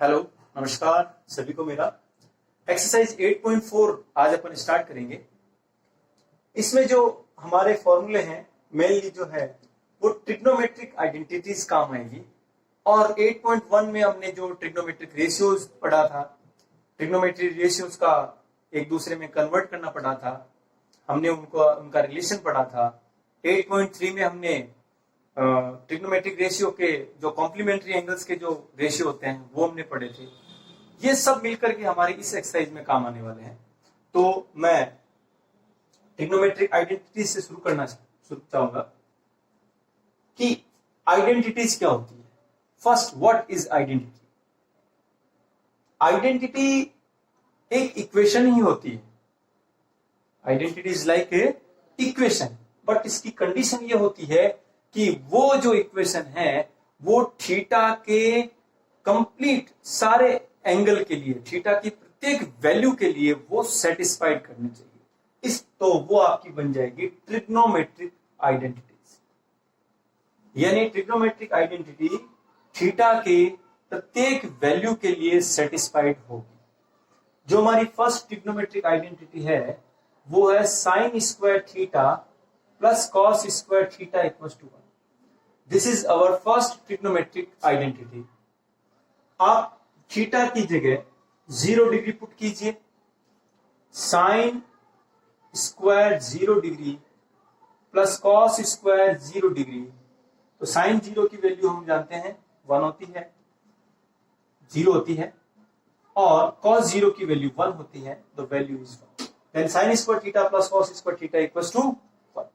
Hello, नमस्कार सभी को मेरा एक्सरसाइज 8.4 आज अपन स्टार्ट करेंगे। इसमें जो हमारे फॉर्मूले हैं मेनली जो है वो ट्रिग्नोमेट्रिक आइडेंटिटीज काम आएगी। और 8.1 में हमने जो ट्रिग्नोमेट्रिक रेशियोज पढ़ा था, ट्रिग्नोमेट्रिक रेशियोज का एक दूसरे में कन्वर्ट करना पड़ा था, हमने उनका रिलेशन पढ़ा था। 8.3 में हमने ट्रिग्नोमेट्रिक रेशियो के जो कॉम्प्लीमेंट्री एंगल्स के जो रेशियो होते हैं वो हमने पढ़े थे। ये सब मिलकर के हमारी इस एक्सरसाइज में काम आने वाले हैं। तो मैं ट्रिग्नोमेट्रिक आइडेंटिटी से शुरू चाहूंगा कि आइडेंटिटीज क्या होती है। First, what is identity? Identity एक इक्वेशन ही होती है। Identity is like a equation, but इसकी कंडीशन ये होती है कि वो जो इक्वेशन है वो थीटा के कंप्लीट सारे एंगल के लिए, थीटा की प्रत्येक वैल्यू के लिए वो सेटिस्फाइड करनी चाहिए। तो वो आपकी बन जाएगी ट्रिग्नोमेट्रिक आइडेंटिटीज। यानी ट्रिग्नोमेट्रिक आइडेंटिटी थीटा के प्रत्येक वैल्यू के लिए सेटिस्फाइड होगी। जो हमारी फर्स्ट ट्रिग्नोमेट्रिक आइडेंटिटी है वो है sine square theta plus cos square theta equal to 1। This is our first trigonometric identity. आप थीटा की जगह 0 डिग्री पुट कीजिए, sine square 0 degree plus cos square 0 degree. तो साइन 0 की वैल्यू हम जानते हैं 1 होती है, 0 होती है, और कॉस 0 की वैल्यू 1 होती है, तो value is 1। Then sine square theta plus cos square theta equal to 1।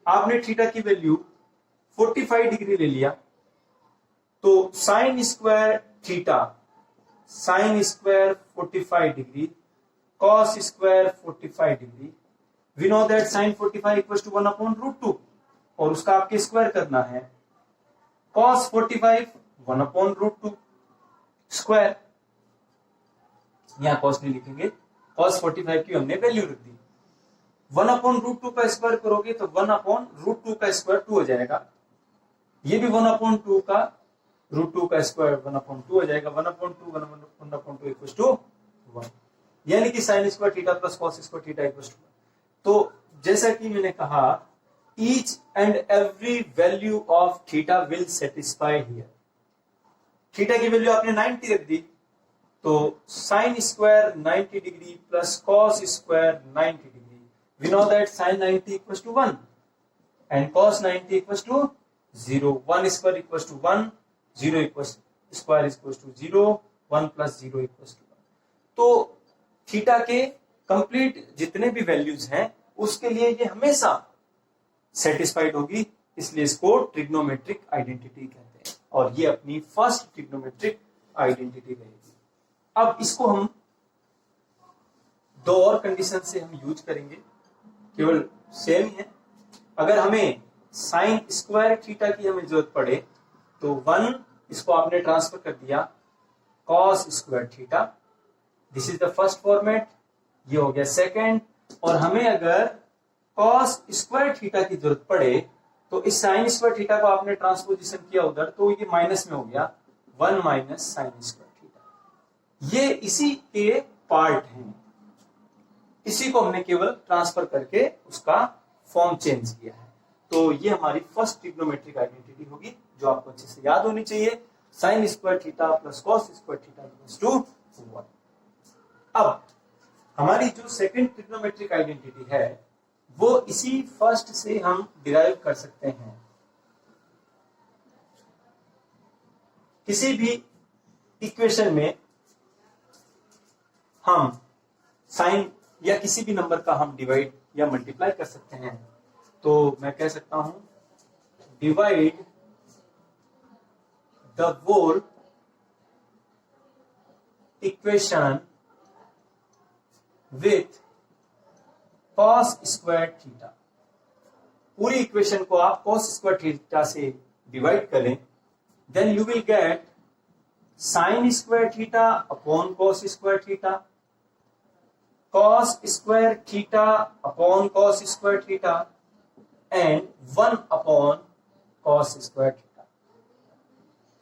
आपने थीटा की वैल्यू 45 डिग्री ले लिया, तो sine square theta, sine square 45 degree, cos square 45 degree. We know that sine 45 equal to 1 upon root 2, और उसका आपके square करना है। कॉस 45 1 अपॉन रूट 2 स्क्वायर, यहां कॉस नहीं लिखेंगे, कॉस 45 की हमने वैल्यू रख दी। 1 अपॉन रूट 2 का स्क्वायर करोगे तो 1 अपॉन रूट 2 का स्क्वायर 2 हो जाएगा। ये भी 1 अपॉन 2 का रूट 2 का स्क्वायर 1 अपॉन 2 हो जाएगा। 1 अपॉन 2 1 अपॉन 2 इक्वल टू 1। यानी कि sine square theta plus cos square theta equal to 1। तो जैसा कि मैंने कहा, each and every value of theta will satisfy here. Theta की वैल्यू आपने 90 रख दी, तो sine square 90 degree plus cos square 90 degree. We know that sine 90 equal to 1 and cos 90 equal to 0। 1 square equal to 1, 0 equal square equal to 0, 1 plus 0 equal to 1। तो theta के complete जितने भी values हैं उसके लिए ये हमेशा सेटिस्फाइड होगी, इसलिए इसको ट्रिग्नोमेट्रिक आइडेंटिटी कहते हैं, और ये अपनी फर्स्ट ट्रिग्नोमेट्रिक आइडेंटिटी रहेगी। अब इसको हम दो और कंडीशन से हम यूज करेंगे, केवल सेम ही है। अगर हमें साइन स्क्वायर थीटा की हमें जरूरत पड़े तो 1 इसको आपने ट्रांसफर कर दिया cos square theta, this is the first format, ये हो गया सेकंड। और हमें अगर कॉस स्क्वायर थीटा की जरूरत पड़े तो इस साइन स्क्वायर थीटा को आपने ट्रांसपोजिशन किया उधर, तो ये माइनस में हो गया 1 माइनस साइन स्क्वायर थीटा। ये इसी के पार्ट हैं, इसी को हमने केवल ट्रांसफर करके उसका फॉर्म चेंज किया है। तो ये हमारी फर्स्ट ट्रिग्नोमेट्रिक आइडेंटिटी होगी, जो आपको अच्छे से याद होनी चाहिए। Sine square theta plus cos square theta equals to 1। अब हमारी जो सेकंड ट्रिग्नोमेट्रिक आइडेंटिटी है वो इसी फर्स्ट से हम डिराइव कर सकते हैं। किसी भी इक्वेशन में हम साइन या किसी भी नंबर का हम डिवाइड या मल्टीप्लाई कर सकते हैं। तो मैं कह सकता हूं divide the whole equation with cos square theta. पूरी इक्वेशन को आप कॉस स्क्वायर थीटा से डिवाइड करें, then you will get sine square theta upon cos square theta, cos square theta upon cos square theta, and 1 upon cos square theta.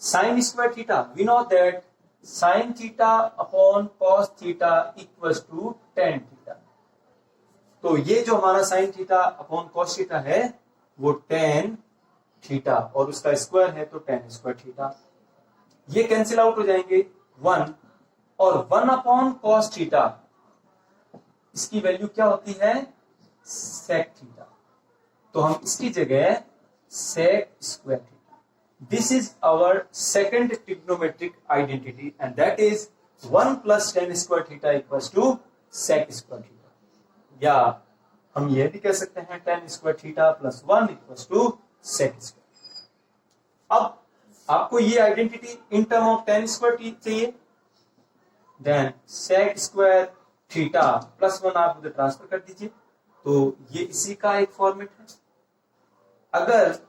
Sin square theta, we know that sine theta upon cos theta equals to tan theta. तो ये जो हमारा sine theta upon cos theta है वो tan theta और उसका square है तो टेन स्क्वायर थीटा। ये कैंसिल आउट हो जाएंगे 1 और 1 अपॉन कॉस थीटा इसकी वैल्यू क्या होती है सेक थीटा। तो हम इसकी जगह sec square theta. This is our second trigonometric identity and that is 1 plus tan square theta equals to sec square theta. या हम यह भी कह सकते हैं tan square theta plus 1 equals to sec square. अब आपको ये identity in term of tan square चाहिए, then sec square theta plus 1 आप उधर ट्रांसफर कर दीजिए। तो ये इसी का एक फॉर्मेट है। अगर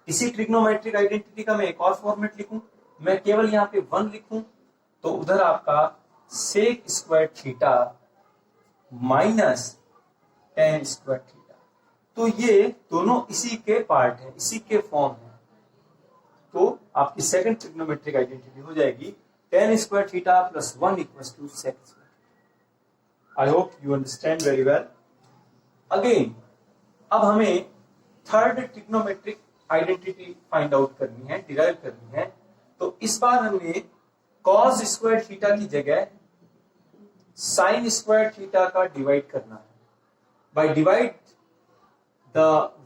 इसी ट्रिग्नोमेट्रिक आइडेंटिटी का मैं एक और फॉर्मेट लिखूं, मैं केवल यहां पे 1 लिखूं तो उधर आपका sec square theta minus tan square theta. तो ये दोनों इसी के पार्ट है, इसी के फॉर्म है। तो आपकी सेकंड ट्रिग्नोमेट्रिक आइडेंटिटी हो जाएगी tan square theta plus 1 equals to sec square. I hope you understand very well. Again अब हमें third trigonometric identity find out करनी है, डिराइव करनी है। तो इस बार हमें कॉस स्क्वायर थीटा की जगह साइन स्क्वायर थीटा का डिवाइड करना है। By divide the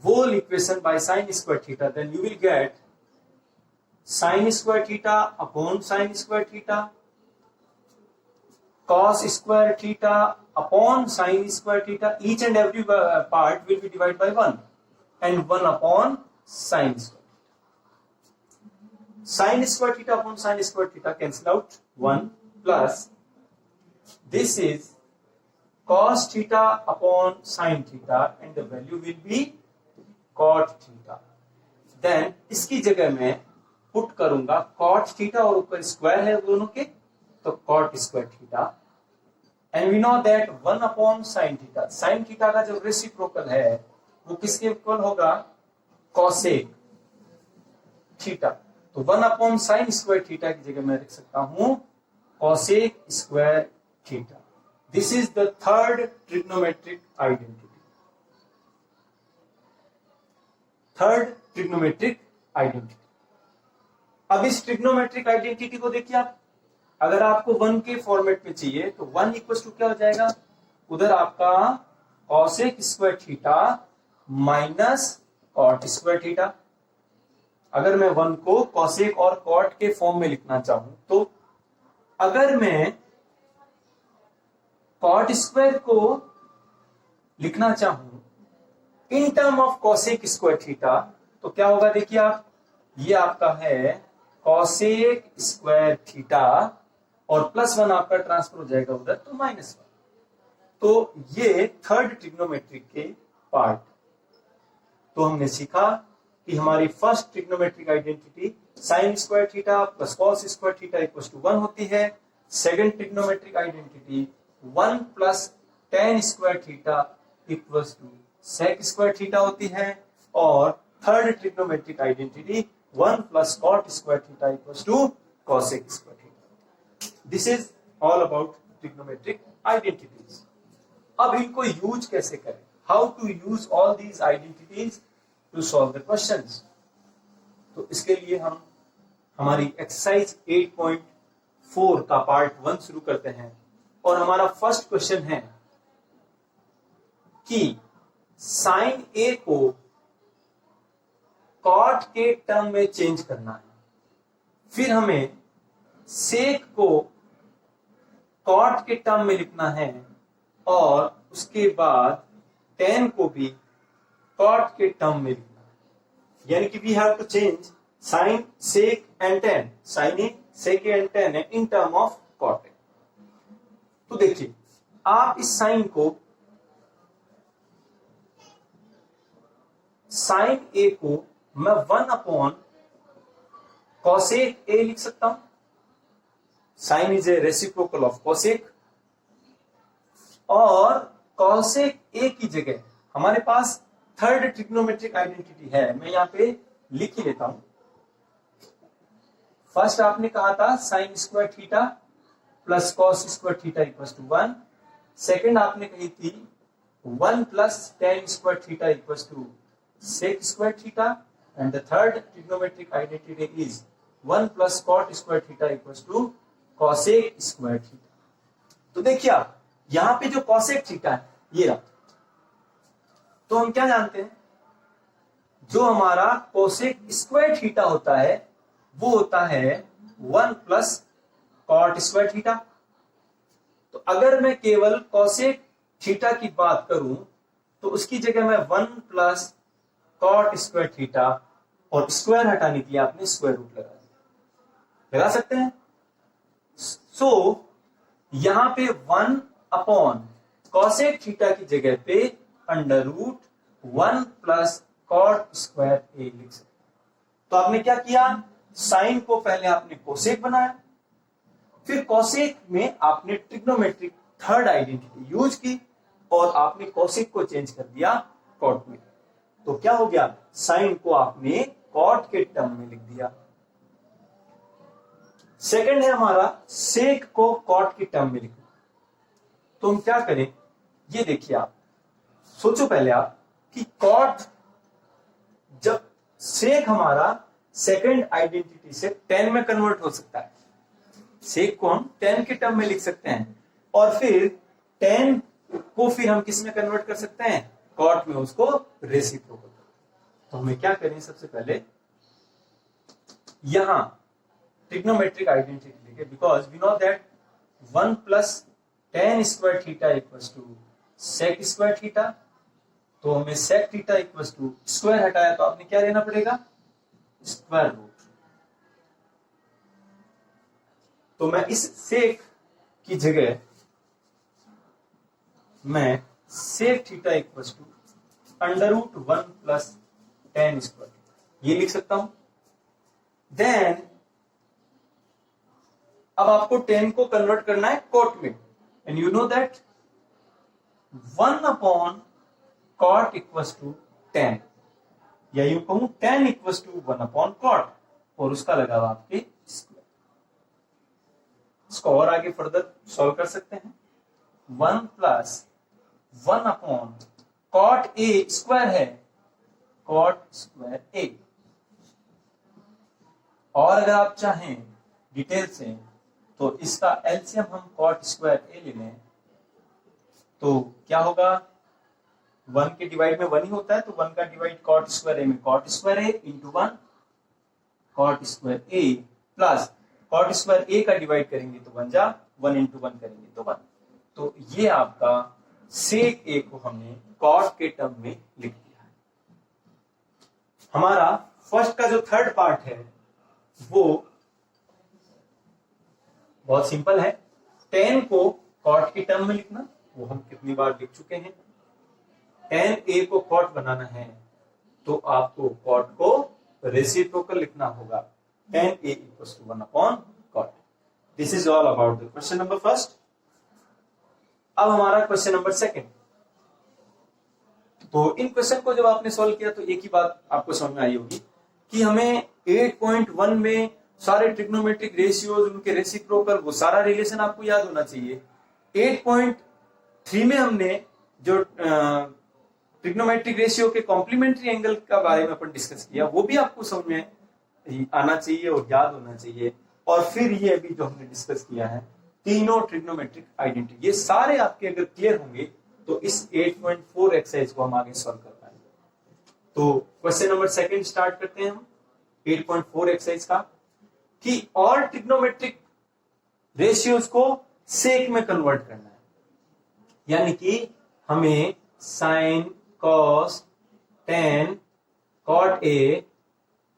whole equation by sine square theta then you will get sine square theta upon sine square theta, cos square theta upon sin square theta. Each and every part will be divided by 1 and 1 upon sin square theta. Sin square theta upon sin square theta cancel out 1 plus this is cos theta upon sin theta and the value will be cot theta. Then इसकी जगह मैं put करूंगा cot theta और ऊपर square है दोनों के तो cot square theta and we know that 1 upon sin theta, sin theta का जो रेसिप्रोकल है वो किसके इक्वल होगा cosec थीटा। तो 1 अपॉन sin स्क्वायर थीटा की जगह मैं लिख सकता हूं cosec square theta. This is the third trigonometric identity. Third trigonometric identity. अब इस ट्रिग्नोमेट्रिक आइडेंटिटी को देखिए आप, अगर आपको 1 के फॉर्मेट में चाहिए तो 1 इक्वल टू क्या हो जाएगा, उधर आपका cosec square theta minus cot square theta. अगर मैं 1 को cosec और cot के फॉर्म में लिखना चाहूं तो अगर मैं cot स्क्वायर को लिखना चाहूं इन term of cosec square theta तो क्या होगा देखिए आप, ये आपका है cosec स्क्वायर थीटा और प्लस 1 आपका ट्रांसफर हो जाएगा उधर तो माइनस 1। तो ये थर्ड ट्रिग्नोमेट्रिक के पार्ट। तो हमने सीखा कि हमारी first trigonometric identity sine square theta plus cos square theta equals to 1 होती है। Second trigonometric identity 1 plus tan square theta equals to sec square theta होती है और third trigonometric identity 1 plus cot square theta equals to cosec square theta. This is all about trigonometric identities. अब इनको use कैसे करें, how to use all these identities to solve the questions. तो इसके लिए हम हमारी एक्सरसाइज 8.4 का पार्ट 1 शुरू करते हैं और हमारा फर्स्ट क्वेश्चन है कि साइन ए को कॉट के टर्म में चेंज करना है, फिर हमें सेक को कॉट के टर्म में लिखना है और उसके बाद टेन को भी कॉट के टर्म में लिखना है। यानी कि we have to change sine sec and tan, sine A sec and tan है इन टर्म ऑफ कॉट। तो देखिए आप इस साइन को साइन ए को मैं 1 अपॉन कॉसेक ए लिख सकता हूं। Sine is a reciprocal of cosec और कॉसेक ए की जगह हमारे पास थर्ड ट्रिग्नोमेट्रिक आइडेंटिटी है, मैं यहां पे लिख ही लेता हूं। फर्स्ट आपने कहा था sine square theta plus cos square theta equal to 1। Second आपने कही थी 1 plus tan square theta equal to sec square theta, and the third trigonometric identity is 1 plus cot square theta equal to cosec square theta. तो देखिए आप यहां पे जो cosec theta है ये रहा, तो हम क्या जानते हैं, जो हमारा कोसेक स्क्वायर थीटा होता है वो होता है 1 प्लस कॉट स्क्वायर थीटा। तो अगर मैं केवल कोसेक थीटा की बात करूं तो उसकी जगह मैं 1 प्लस कॉट स्क्वायर थीटा, और स्क्वायर हटाने के लिए आपने स्क्वायर रूट लगा सकते हैं। सो यहां पे 1 अपॉन कॉसेक थीटा की जगह पे under root 1 plus cot square A लिख सकते। तो आपने क्या किया, साइन को पहले आपने कोसेक बनाया, फिर कोसेक में आपने ट्रिग्नोमेट्रिक थर्ड आइडेंटिटी यूज की और आपने कोसेक को चेंज कर दिया कॉट में। तो क्या हो गया, साइन को आपने कॉट के टर्म में लिख दिया। सेकंड है हमारा सेक को कॉट के टर्म में लिखना। तो हम क्या करें, ये देखिए आप सोचो पहले आप कि कॉट, जब सेक हमारा सेकंड आइडेंटिटी से 10 में कन्वर्ट हो सकता है, सेक को हम 10 के टर्म में लिख सकते हैं, और फिर 10 को फिर हम किस में कन्वर्ट कर सकते हैं, कॉट में, उसको रेसिप्रोकल। तो हमें क्या करें, सबसे पहले यहां ट्रिग्नोमेट्रिक आइडेंटिटी लिखे, because we know that 1 plus tan square theta equals to sec square theta. तो हमें sec theta equals to square हटाया तो आपने क्या लेना पड़ेगा, स्क्वायर रूट। तो मैं इस सेक की जगह मैं sec theta equals to under root 1 plus tan square ये लिख सकता हूं। देन अब आपको 10 को कन्वर्ट करना है कॉट में, and you know that 1 upon cot equals to 10, या यूं कहूं 10 इक्वल्स टू 1 अपॉन कॉट, और उसका लगा हुआ आपके स्क्वायर। इसको और आगे फर्दर सॉल्व कर सकते हैं। 1 plus 1 upon cot A square है, कॉट स्क्वायर ए। और अगर आप चाहें डिटेल से तो इसका एलसीएम हम कॉट स्क्वायर ए ले लें तो क्या होगा, 1 के डिवाइड में 1 ही होता है, तो 1 का डिवाइड कॉट स्क्वायर ए में कॉट स्क्वायर ए इंटू 1 कॉट स्क्वायर ए, प्लस कॉट स्क्वायर ए का डिवाइड करेंगे तो 1 जा 1 इंटू 1 करेंगे तो 1। तो ये आपका सेक ए को हमने कॉट के टर्म में लिख दिया है। हमारा फर्स्ट का जो थर्ड पार्ट है वो बहुत सिंपल है, 10 को कॉट के टर्म में लिखना, वो हम कितनी बार लिख चुके हैं। 10 ए को कॉट बनाना है तो आपको कॉट को रेसिप्रोकल लिखना होगा, 10 A equals to 1 upon cot. This is all about the question number first. अब हमारा क्वेश्चन नंबर सेकंड। तो इन क्वेश्चन को जब आपने सॉल्व किया तो एक ही बात आपको समझ में आई होगी कि हमें 8.1 में सारे ट्रिग्नोमेट्रिक रेशियोज, उनके रेसिप्रोकल, वो सारा रिलेशन आपको याद होना चाहिए। 8.3 में हमने जो ट्रिग्नोमेट्रिक रेशियो के कॉम्प्लीमेंट्री एंगल का बारे में अपन डिस्कस किया, वो भी आपको समझ में आना चाहिए और याद होना चाहिए। और फिर ये अभी जो हमने डिस्कस किया है तीनों ट्रिग्नोमेट्रिक आइडेंटिटी, ये सारे आपके अगर क्लियर होंगे तो इस 8.4 एक्सरसाइज को हम आगे सॉल्व कर पाएंगे। तो क्वेश्चन नंबर सेकंड स्टार्ट करते हैं हम 8.4 एक्सरसाइज का, कि ऑल ट्रिग्नोमेट्रिक रेशियोज को सेक में कन्वर्ट करना है, यानी कि हमें sine, cos, tan, cot A,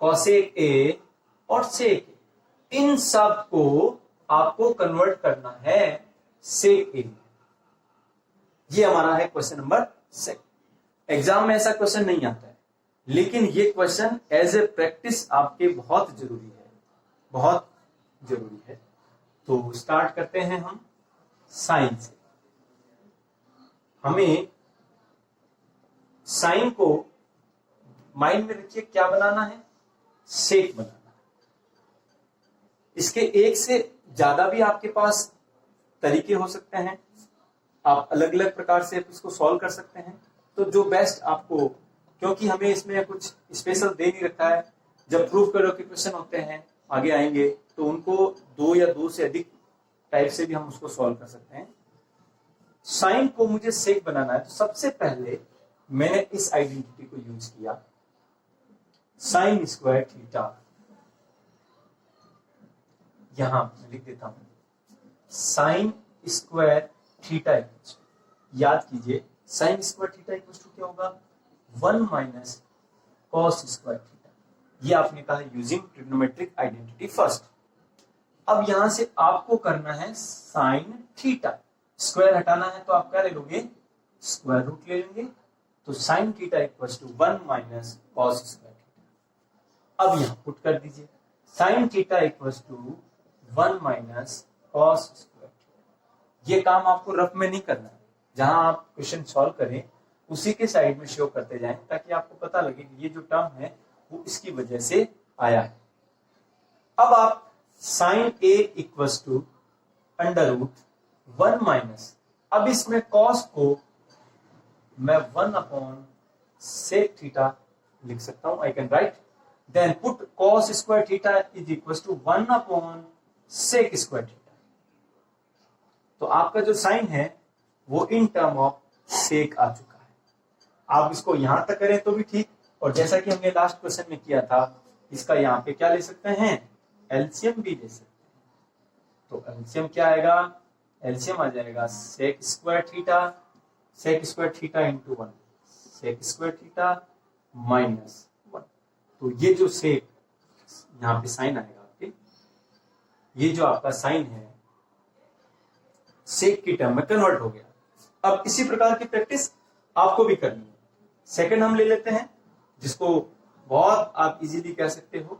cosec A और सेक ए, इन सब को आपको कन्वर्ट करना है सेक ए। ये हमारा है क्वेश्चन नंबर सेकंड। एग्जाम में ऐसा क्वेश्चन नहीं आता है, लेकिन ये क्वेश्चन एज ए प्रैक्टिस आपके बहुत जरूरी है, बहुत जरूरी है। तो स्टार्ट करते हैं हम साइन से। हमें साइन को माइंड में रखिए क्या बनाना है, सेक बनाना है। इसके एक से ज्यादा भी आपके पास तरीके हो सकते हैं, आप अलग अलग प्रकार से इसको सॉल्व कर सकते हैं। तो जो बेस्ट आपको, क्योंकि हमें इसमें कुछ स्पेशल दे नहीं रखा है, जब प्रूफ करो के क्वेश्चन होते हैं आगे आएंगे तो उनको 2 या 2 से अधिक टाइप से भी हम उसको सॉल्व कर सकते हैं। साइन को मुझे सेक बनाना है, तो सबसे पहले मैंने इस आइडेंटिटी को यूज किया, साइन स्क्वायर थीटा। यहां मैं लिख देता हूं साइन स्क्वायर थीटा, याद कीजिए sine square theta equal to क्या होगा, 1 माइनस कॉस स्क्वायर थीटा। ये आपने कहा यूजिंग ट्रिग्नोमेट्रिक आइडेंटिटी फर्स्ट। अब यहां से आपको करना है साइन थीटा, स्क्वायर हटाना है तो आप क्या ले लोगे, स्क्वायर रूट ले लेंगे। तो sine theta equal to 1 minus cos square theta. अब यहां पुट कर दीजिए sine theta equal to 1 minus cos square theta. ये काम आपको रफ में नहीं करना है, जहां आप क्वेश्चन सॉल्व करें उसी के साइड में शो करते जाएं, ताकि आपको पता लगे कि ये जो टर्म है वो इसकी वजह से आया है। अब आप sine A equals to under root 1 minus, अब इसमें कॉस को मैं 1 अपॉन सेक थीटा लिख सकता हूं, I can write then put cos square theta is equals to 1 upon sec square theta. तो आपका जो साइन है वो इन टर्म ऑफ सेक आ चुका है। आप इसको यहां तक करें तो भी ठीक, और जैसा कि हमने लास्ट क्वेश्चन में किया था, इसका यहाँ पे क्या ले सकते हैं, एलसीएम भी ले सकते हैं। तो एलसीएम क्या आएगा, एलसीएम आ जाएगा sec square theta into 1, sec square theta minus 1। तो ये जो सेक यहाँ पे साइन आएगा आपके, ये जो आपका साइन है सेक की टर्म में कन्वर्ट हो गया। अब इसी प्रकार की प्रैक्टिस आपको भी करनी है। सेकंड हम ले लेते हैं, जिसको बहुत आप इजीली कह सकते हो,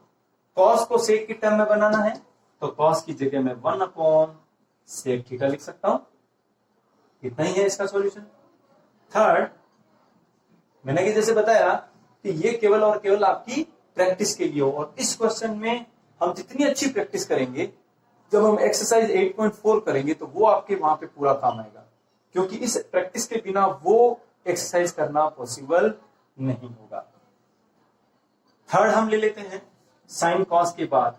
कॉस को सेक की टर्म में बनाना है तो कॉस की जगह में 1 अपॉन सेक थीटा लिख सकता हूं। इतना ही है इसका सॉल्यूशन। थर्ड, मैंने कि जैसे बताया कि ये केवल और केवल आपकी प्रैक्टिस के लिए हो, और इस क्वेश्चन में हम जितनी अच्छी प्रैक्टिस करेंगे, जब हम एक्सरसाइज 8.4 करेंगे तो वो आपके वहां पे पूरा काम आएगा, क्योंकि इस प्रैक्टिस के बिना वो एक्सरसाइज करना पॉसिबल नहीं होगा। थर्ड हम ले लेते हैं साइन कॉस के बाद,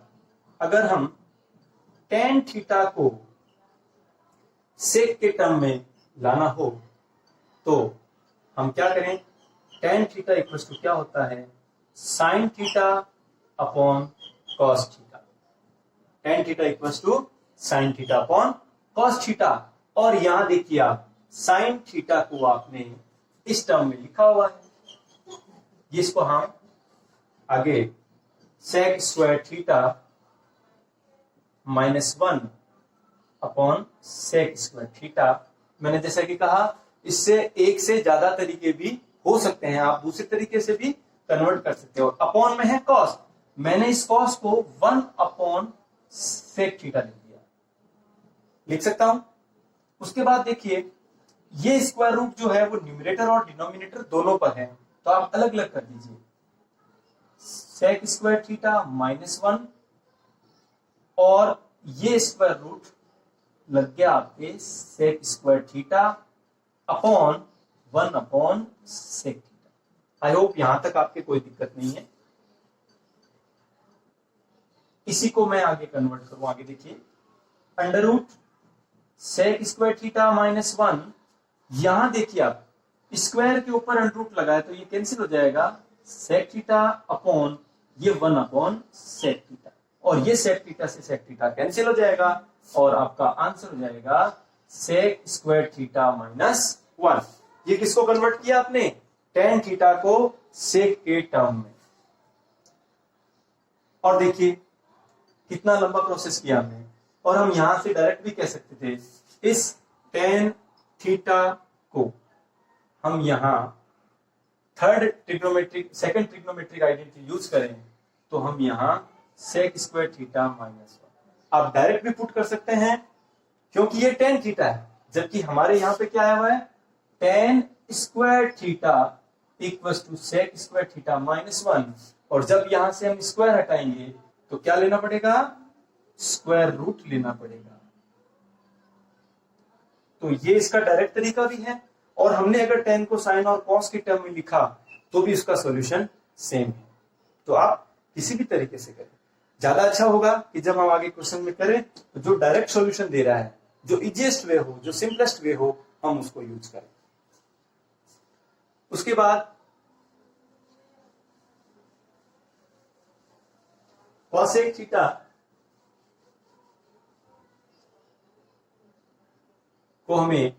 अगर हम टेन थीटा को सेक के टर्म में लाना हो तो हम क्या करें, टेन थीटा इक्वल टू क्या होता है, sine theta upon cos theta. Tan theta equal to sine theta upon cos theta. और यहां देखिए आप साइन थीटा को आपने इस टर्म में लिखा हुआ है, जिसको हम आगे sec square theta -1 upon sec square theta. मैंने जैसा कि कहा, इससे एक से ज्यादा तरीके भी हो सकते हैं, आप दूसरे तरीके से भी कन्वर्ट कर सकते हो। अपॉन में है कॉस, मैंने इस कॉस को 1 अपॉन सेक थीटा लिख दिया, लिख सकता हूं। उसके बाद देखिए, ये स्क्वायर रूट जो है वो न्यूमरेटर और डिनोमिनेटर दोनों पर है, तो आप अलग अलग कर दीजिए। सेक स्क्वायर थीटा -1 और ये स्क्वायर रूट लग गया आपके sec square theta upon 1 upon sec theta. I hope यहां तक आपके कोई दिक्कत नहीं है। इसी को मैं आगे कन्वर्ट करूं, आगे देखिए, under root sec square theta -1, यहां देखिए आप स्क्वायर के ऊपर अंडर रूट लगा है तो ये कैंसिल हो जाएगा, सेक थीटा अपॉन ये 1 अपॉन सेक थीटा, और ये सेक थीटा से सेक थीटा कैंसिल हो जाएगा और आपका आंसर हो जाएगा सेक स्क्वायर थीटा -1। ये किसको कन्वर्ट किया आपने, टेन थीटा को सेक के टर्म में। और देखिए कितना लंबा प्रोसेस किया हमने, और हम यहां से डायरेक्ट भी कह सकते थे, इस टेन थीटा को हम यहां सेकंड ट्रिग्नोमेट्रिक आइडेंटिटी यूज करें तो हम यहां सेक स्क्वायर थीटा -1 आप डायरेक्ट भी पुट कर सकते हैं, क्योंकि ये टेन थीटा है, जबकि हमारे यहां पे क्या आया हुआ है, tan square theta equal to sec square theta -1। और जब यहां से हम स्क्वायर हटाएंगे तो क्या लेना पड़ेगा, स्क्वायर रूट लेना पड़ेगा। तो ये इसका डायरेक्ट तरीका भी है, और हमने अगर tan को साइन और कॉस की टर्म में लिखा तो भी उसका सॉल्यूशन सेम है। तो आप किसी भी तरीके से करें, ज्यादा अच्छा होगा कि जब हम आगे क्वेश्चन में करें तो जो डायरेक्ट सॉल्यूशन दे रहा है, जो इजीएस्ट वे हो, जो सिंपलेस्ट वे हो, हम उसको यूज करें। उसके बाद cosec थीटा को हमें